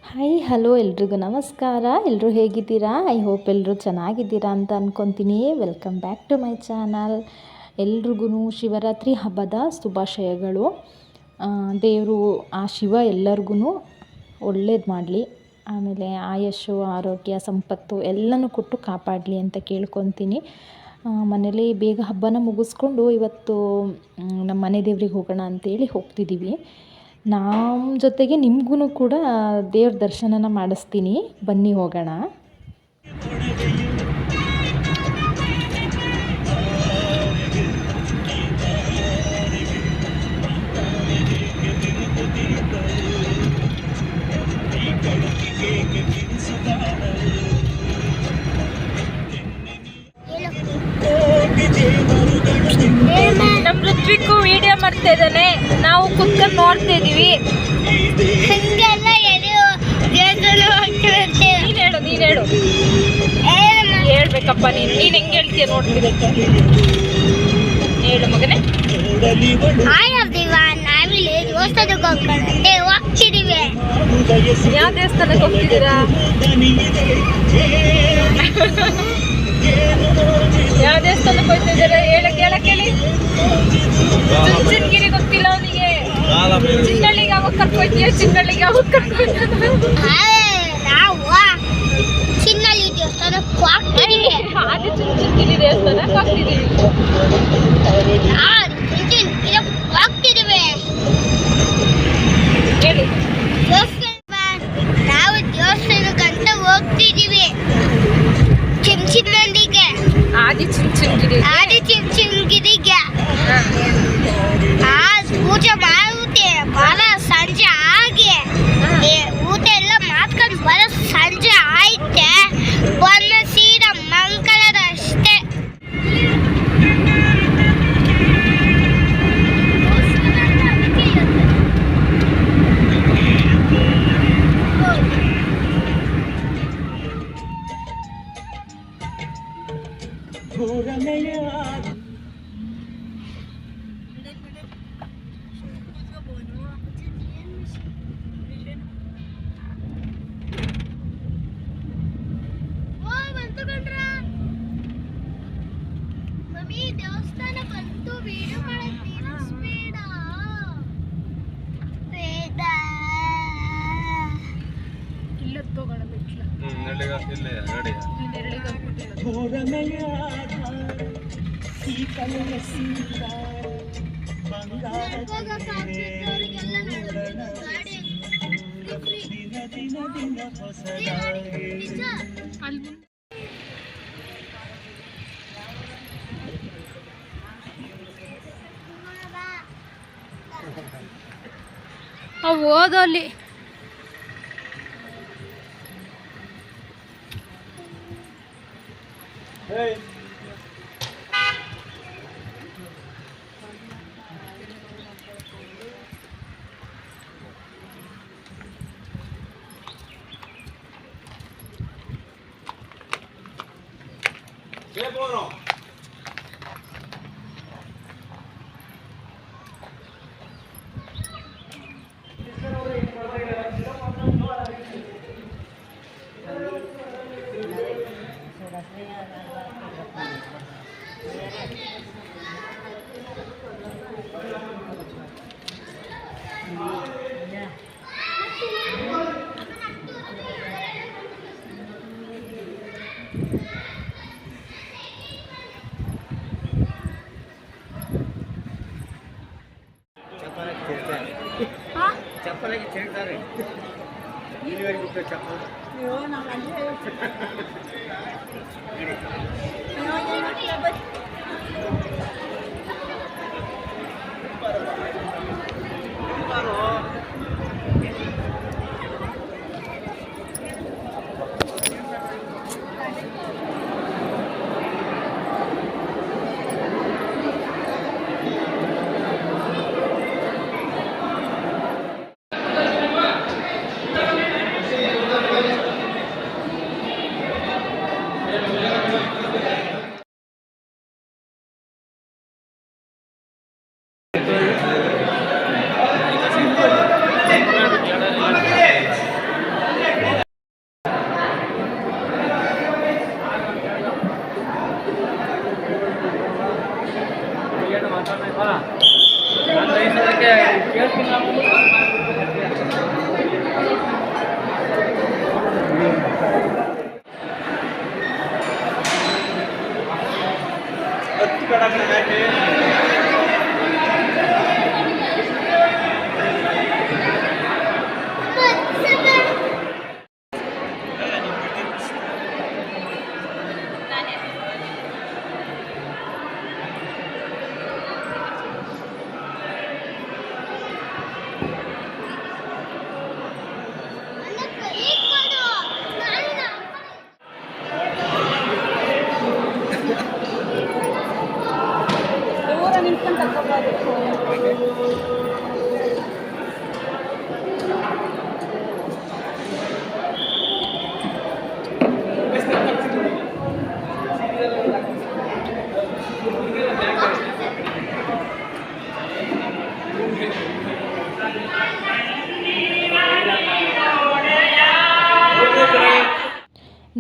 Hi hello ಎಲ್ರಿಗೂ ನಮಸ್ಕಾರ. ಎಲ್ಲರೂ ಹೇಗಿದ್ದೀರಾ? ಐ ಹೋಪ್ ಎಲ್ಲರೂ ಚೆನ್ನಾಗಿದ್ದೀರಾ ಅಂತ ಅಂದ್ಕೊತೀನಿ. Welcome back to my channel. ಎಲ್ರಿಗೂ ಶಿವರಾತ್ರಿ ಹಬ್ಬದ ಶುಭಾಶಯಗಳು. ದೇವರು ಆ ಶಿವ ಎಲ್ಲರಿಗೂ ಒಳ್ಳೇದು ಮಾಡಲಿ, ಆಮೇಲೆ ಆಯಸ್ಸು ಆರೋಗ್ಯ ಸಂಪತ್ತು ಎಲ್ಲನೂ ಕೊಟ್ಟು ಕಾಪಾಡಲಿ ಅಂತ ಕೇಳ್ಕೊತೀನಿ. ಮನೇಲಿ ಬೇಗ ಹಬ್ಬನ ಮುಗಿಸ್ಕೊಂಡು ಇವತ್ತು ನಮ್ಮ ಮನೆ ದೇವ್ರಿಗೆ ಹೋಗೋಣ ಅಂತೇಳಿ ಹೋಗ್ತಿದ್ದೀವಿ. ನಮ್ಮ ಜೊತೆಗೆ ನಿಮಗೂ ಕೂಡ ದೇವ್ರ ದರ್ಶನನ ಮಾಡಿಸ್ತೀನಿ, ಬನ್ನಿ ಹೋಗೋಣ. ನಮ್ಮ ಋತ್ವಿಕ್ಕು ವಿಡಿಯೋ ಮಾಡ್ತಾ ಇದ್ದಾನೆ, ನಾವು ಕುತ್ಕೊಂಡು ನೋಡ್ತಾ ಇದೀವಿ. ನೀನ್ ಹೇಳು ಹೇಳ್ಬೇಕಪ್ಪ. ನೀನ್ ಹೆಂಗ್ ಹೇಳ್ತೀಯ ನೋಡ್ತೀವಿ. ಹೇಳು ಮಗನೇ. ನಾವಿಲ್ಲಿ ದೇವಸ್ಥಾನಕ್ಕೆ ಹೋಗ್ತಿದೀವಿ. ಯಾವ ದೇವಸ್ಥಾನಕ್ಕೆ ಹೋಗ್ತಿದ್ದೀರಾ? ಯಾವ ದೇವಸ್ಥಾನಕ್ಕೆ ಹೋಗ್ತಿದ್ದೀರಾ? ಹೇಳಿ. ಚುಂಚನಗಿರಿಗೆ ಗೊತ್ತಿಲ್ಲ ಅವನಿಗೆ. ಚಿನ್ನಳ್ಳಿಗೆ ಯಾವಾಗ ಕರ್ಕೊಯ್ತೀಯ? ಚಿನ್ನಳ್ಳಿಗೆ ಯಾವಾಗ ನಾವು ಚಿನ್ನಳ್ಳಿ ದೇವಸ್ಥಾನಕ್ಕೆ ಹೋಗ್ತಿದೀವಿ. ಅದೇ ಚುಂಚನಗಿರಿ ದೇವಸ್ಥಾನಕ್ಕೆ ಹೋಗ್ತಿದೀವಿ. ಹೇಳಿ. ನಾವು ದೇವಸ್ಥಾನಕ್ಕಂತ ಹೋಗ್ತಿದೀವಿ. ಚಿನ್ನಳ್ಳಿಗೆ, ಆದಿ ಚುಂಚನಗಿರಿಗೆ ಪೂಜೆ ಮಾಡುತ್ತೆ. ಬರ ಸಂಜೆ ಆಗಿ ಊಟ ಎಲ್ಲ ಮಾಡ್ಕೊಂಡು ಬರ ಸಂಜೆ ಆಯ್ತೆ. ಬಂದ ಸೀದಾ ಮಂಗಳದ ಅಷ್ಟೇ. ಮಮ್ಮಿ ದೇವಸ್ಥಾನ ಬಂತು, ವೀಡಿಯೋ ಮಾಡಕ್ ನಿಲ್ಲಿಸ್ಬೇಡ. ಬೇಡ. ಇಲ್ಲ ತಗೋಣ ಬಿಟ್ಲ. ಓದೋಲ್ಲಿ ಚಪ್ಪಲಿಗೆ ತಿಂತಾರೆ. ಇಲ್ಲಿವರೆಗೆ ಬಿಟ್ಟು ಚಪ್ಪಲ್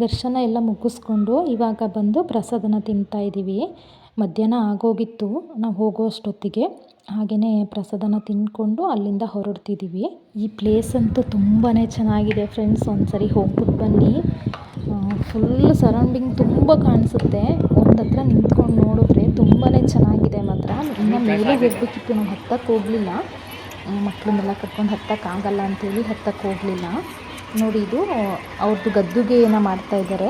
ದರ್ಶನ ಎಲ್ಲ ಮುಗಿಸ್ಕೊಂಡು ಇವಾಗ ಬಂದು ಪ್ರಸಾದನ ತಿಂತಾಯಿದ್ದೀವಿ. ಮಧ್ಯಾಹ್ನ ಆಗೋಗಿತ್ತು ನಾವು ಹೋಗೋ ಅಷ್ಟೊತ್ತಿಗೆ. ಹಾಗೆಯೇ ಪ್ರಸಾದನ ತಿಂದ್ಕೊಂಡು ಅಲ್ಲಿಂದ ಹೊರಡ್ತಿದ್ದೀವಿ. ಈ ಪ್ಲೇಸ್ ಅಂತೂ ತುಂಬಾ ಚೆನ್ನಾಗಿದೆ ಫ್ರೆಂಡ್ಸ್, ಒಂದು ಸರಿ ಹೋಗ್ಬಿಟ್ಟು ಬನ್ನಿ. ಫುಲ್ ಸರೌಂಡಿಂಗ್ ತುಂಬ ಕಾಣಿಸುತ್ತೆ. ಒಂದು ಹತ್ರ ನಿಂತ್ಕೊಂಡು ನೋಡಿದ್ರೆ ತುಂಬಾ ಚೆನ್ನಾಗಿದೆ ಮಾತ್ರ. ಇನ್ನು ಮೇಲೆ ಹೋಗಬೇಕಿತ್ತು, ನಾವು ಹತ್ತಕ್ಕೆ ಹೋಗಲಿಲ್ಲ. ಮಕ್ಕಳನ್ನೆಲ್ಲ ಕರ್ಕೊಂಡು ಹತ್ತಕ್ಕಾಗಲ್ಲ ಅಂತೇಳಿ ಹತ್ತಕ್ಕೆ ಹೋಗಲಿಲ್ಲ. ನೋಡಿ, ಇದು ಅವ್ರದ್ದು ಗದ್ದುಗೆ ಏನೋ ಮಾಡ್ತಾಯಿದ್ದಾರೆ,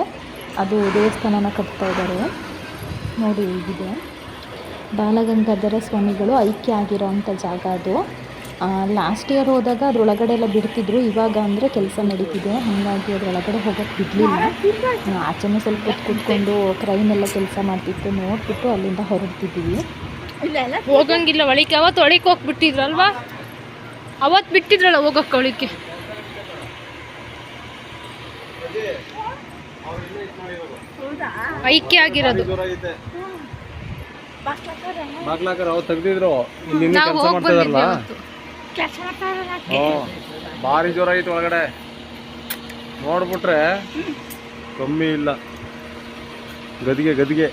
ಅದು ದೇವಸ್ಥಾನನ ಕಟ್ತಾ ಇದ್ದಾರೆ ನೋಡಿ. ಹೇಗಿದೆ ಬಾಲಗಂಗಾಧರ ಸ್ವಾಮಿಗಳು ಐಕ್ಯ ಆಗಿರೋ ಅಂಥ ಜಾಗ ಅದು. ಲಾಸ್ಟ್ ಇಯರ್ ಹೋದಾಗ ಅದರೊಳಗಡೆ ಎಲ್ಲ ಬಿಡ್ತಿದ್ರು, ಇವಾಗ ಅಂದರೆ ಕೆಲಸ ನಡೀತಿದೆ, ಹಾಗಾಗಿ ಅದರೊಳಗಡೆ ಹೋಗೋಕ್ಕೆ ಬಿಡಲಿಲ್ಲ. ಆಚೆನೂ ಸ್ವಲ್ಪ ಕೂತ್ಕೊಂಡು ಕ್ರೈನೆಲ್ಲ ಕೆಲಸ ಮಾಡ್ತಿತ್ತು, ನೋಡಿಬಿಟ್ಟು ಅಲ್ಲಿಂದ ಹೊರಡ್ತಿದ್ದೀವಿ. ಹೋಗಂಗಿಲ್ಲ ಒಳಿಕೆ. ಅವತ್ತು ಒಳಿಕೆ ಹೋಗ್ಬಿಟ್ಟಿದ್ರಲ್ವಾ, ಅವತ್ತು ಬಿಟ್ಟಿದ್ರಲ್ಲ ಹೋಗೋಕ್ಕೆ ಒಳಿಕೆ. ಐಕ್ಯ ಆಗಿರೋದು ಬಾಗ್ಲಾಕರ್ ಅವ್ರು ತೆಗ್ದಿದ್ರು, ಇಲ್ಲಿ ನಾವು ಕೆಲಸ ಮಾಡ್ತಿದಾರಲ್ಲ. ಭಾರಿ ಜೋರ ಐತೆ ಒಳಗಡೆ, ನೋಡ್ಬಿಟ್ರೆ ಕಮ್ಮಿ ಇಲ್ಲ. ಗದಿಗೆ ಗದಿಗೆ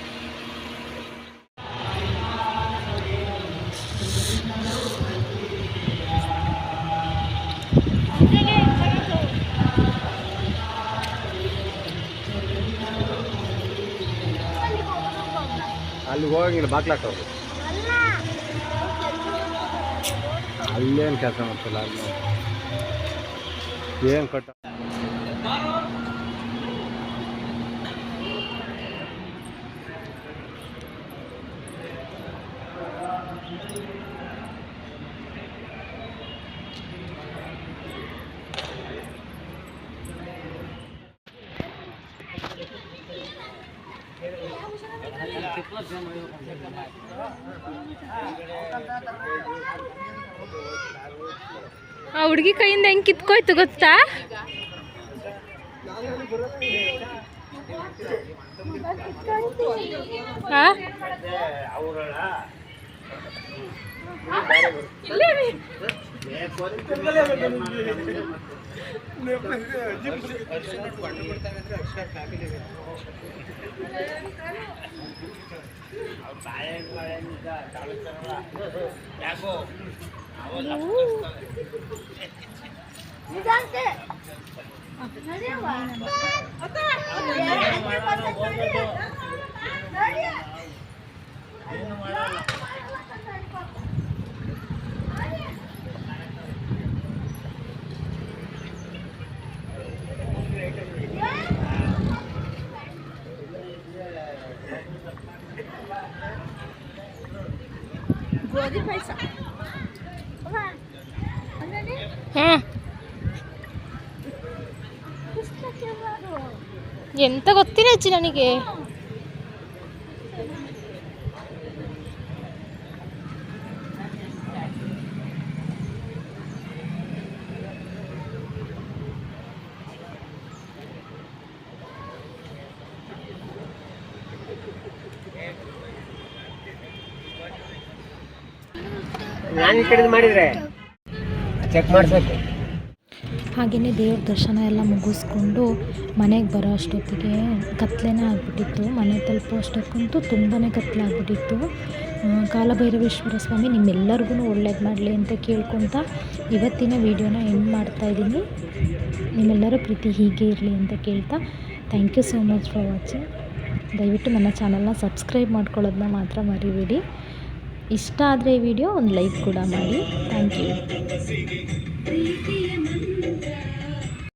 ಅಲ್ಲಿ ಹೋಗಂಗಿಲ್ಲ. ಬಾಗ್ಲಾಕವ್ರು ಅಲ್ಲೇನು ಕೆಲಸ ಮಾಡ್ತಿಲ್ಲ, ಅಲ್ಲಿ ಏನು ಕಟ್ಟ. ಆ ಹುಡುಗಿ ಕೈಯಿಂದ ಹೆಂಗೆ ಕಿತ್ಕೋಯ್ತು ಗೊತ್ತಾ? ಎಂತ ಗೊತ್ತಿಲ್ಲ ಅಜ್ಜಿ ನನಗೆ. ನಾನು ಈ ಕಡೆ ಮಾಡಿದ್ರೆ ಚೆಕ್ ಮಾಡಿಸ್ಬೇಕು. ಹಾಗೆಯೇ ದೇವ್ರ ದರ್ಶನ ಎಲ್ಲ ಮುಗಿಸ್ಕೊಂಡು ಮನೆಗೆ ಬರೋ ಅಷ್ಟೊತ್ತಿಗೆ ಕತ್ಲೆನೇ ಆಗಿಬಿಟ್ಟಿತ್ತು. ಮನೆ ತಲುಪೋ ಅಷ್ಟೊತ್ತಂತೂ ತುಂಬಾ ಕತ್ಲಾಗ್ಬಿಟ್ಟಿತ್ತು. ಕಾಲಭೈರವೇಶ್ವರ ಸ್ವಾಮಿ ನಿಮ್ಮೆಲ್ಲರಿಗೂ ಒಳ್ಳೇದು ಮಾಡಲಿ ಅಂತ ಕೇಳ್ಕೊತ ಇವತ್ತಿನ ವೀಡಿಯೋನ ಎಂಡ್ ಮಾಡ್ತಾಯಿದ್ದೀನಿ. ನಿಮ್ಮೆಲ್ಲರ ಪ್ರೀತಿ ಹೀಗೆ ಇರಲಿ ಅಂತ ಕೇಳ್ತಾ thank you so much for watching. ದಯವಿಟ್ಟು ನನ್ನ ಚಾನಲ್ನ ಸಬ್ಸ್ಕ್ರೈಬ್ ಮಾಡ್ಕೊಳ್ಳೋದನ್ನ ಮಾತ್ರ ಮರಿಬೇಡಿ. ಇಷ್ಟ ಆದರೆ ಈ ವಿಡಿಯೋ ಒಂದು ಲೈಕ್ ಕೂಡ ಮಾಡಿ. Thank you.